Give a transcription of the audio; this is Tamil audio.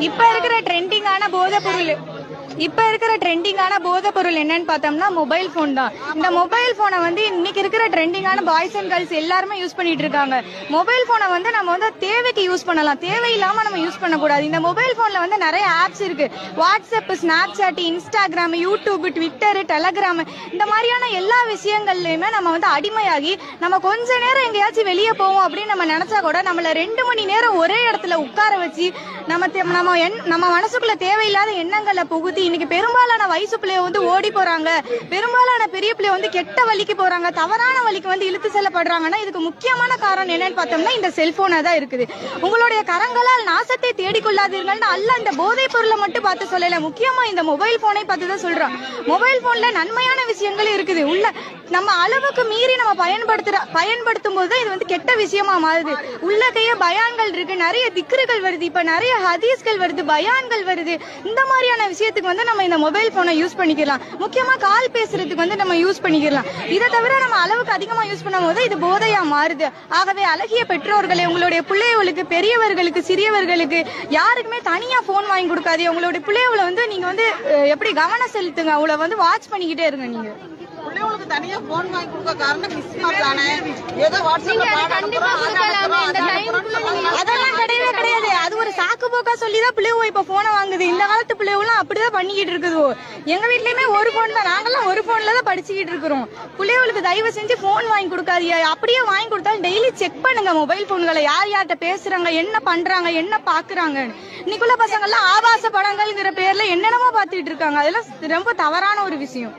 இப்ப இருக்கிற ட்ரெண்டிங்கான போதை பொருள் என்னன்னு பார்த்தோம்னா மொபைல் போன் தான். இந்த மொபைல் போனை வந்து இன்னைக்கு இருக்கிற ட்ரெண்டிங்கான பாய்ஸ் அண்ட் கேர்ள்ஸ் எல்லாருமே யூஸ் பண்ணிட்டு இருக்காங்க. மொபைல் போனை வந்து நம்ம வந்து தேவைக்கு யூஸ் பண்ணலாம், தேவையில்லாம நம்ம யூஸ் பண்ணக்கூடாது. இந்த மொபைல் போன்ல வந்து நிறைய ஆப்ஸ் இருக்கு. WhatsApp, Snapchat, Instagram, YouTube, Twitter, Telegram, இந்த மாதிரியான எல்லா விஷயங்கள்லயுமே நம்ம வந்து அடிமையாகி நம்ம கொஞ்ச நேரம் எங்கேயாச்சும் வெளியே போவோம் அப்படின்னு நம்ம நினைச்சா கூட நம்மள 2 மணி நேரம் ஒரே இடத்துல உட்கார வச்சு நம்ம மனசுக்குள்ள தேவையில்லாத எண்ணங்களை புகுத்தி இன்னைக்கு பெரும்பாலான வயசு பிள்ளைய வந்து ஓடி போறாங்க, பெரும்பாலான பெரிய பிள்ளைய வந்து கெட்ட வழிக்கு போறாங்க, தவறான வழிக்கு வந்து இழுத்து செல்லப்படுறாங்கன்னா இதுக்கு முக்கியமான காரணம் என்னன்னு பார்த்தோம்னா இந்த செல்போனா தான் இருக்குது. உங்களுடைய கரங்களால் நாசத்தை தேடிக்கொள்ளாதீர்கள்னு அல்ல இந்த போதைப் பொருளை மட்டும் பார்த்து சொல்லல, முக்கியமா இந்த மொபைல் போனை பார்த்து தான் சொல்றோம். மொபைல் போன்ல நன்மையான விஷயங்கள் இருக்குது. உள்ள நம்ம அளவுக்கு மீறி நம்ம பயன்படுத்தும் போது இது வந்து கெட்ட விஷயமா மாறுது. உள்ளக்கைய பயான்கள் இருக்கு, நிறைய திக்ருகள் வருது, இப்ப நிறைய ஹதீஸ்கள் வருது, பயான்கள் வருது. இந்த மாதிரியான விஷயத்துக்கு வந்து நம்ம இந்த மொபைல் போனை யூஸ் பண்ணிக்கலாம். முக்கியமா கால் பேசுறதுக்கு வந்து நம்ம யூஸ் பண்ணிக்கலாம். இதை தவிர நம்ம அளவுக்கு அதிகமா யூஸ் பண்ணும் போது இது போதையா மாறுது. ஆகவே அழகிய பெற்றோர்களே, உங்களுடைய பிள்ளைகளுக்கு, பெரியவர்களுக்கு, சிறியவர்களுக்கு யாருக்குமே தனியா போன் வாங்கி கொடுக்காதீங்க. உங்களுடைய பிள்ளைகளை வந்து நீங்க வந்து எப்படி கவனம் செலுத்துங்க, அவளை வந்து வாட்ச் பண்ணிக்கிட்டே இருங்க. நீங்க பிள்ளைகளுக்கு தனியா போன் வாங்கி கொடுக்க காரணம் மிஸ்மாப்லானே ஏதோ வாட்ஸ்அப்ல அதெல்லாம் கிடையவே கிடையாது. அது ஒரு சாக்கு போக்கா சொல்லிதான் பிள்ளைவோ இப்ப போனை வாங்குது. இந்த காலத்து பிள்ளைவெல்லாம் அப்படிதான் பண்ணிக்கிட்டு இருக்குது. எங்க வீட்லயுமே ஒரு போன் தான், நாங்கெல்லாம் ஒரு போன்ல தான் படிச்சுக்கிட்டு இருக்கிறோம். பிள்ளைகளுக்கு தயவு செஞ்சு போன் வாங்கி கொடுக்காதீங்க. அப்படியே வாங்கி கொடுத்தாலும் டெய்லி செக் பண்ணுங்க மொபைல் போன்களை, யார் யார்கிட்ட பேசுறாங்க, என்ன பண்றாங்க, என்ன பாக்குறாங்க. இன்னைக்குள்ள பசங்க எல்லாம் ஆபாச படங்கள்ங்கிற பேர்ல என்னென்னமோ பாத்துட்டு இருக்காங்க. அதெல்லாம் ரொம்ப தவறான ஒரு விஷயம்.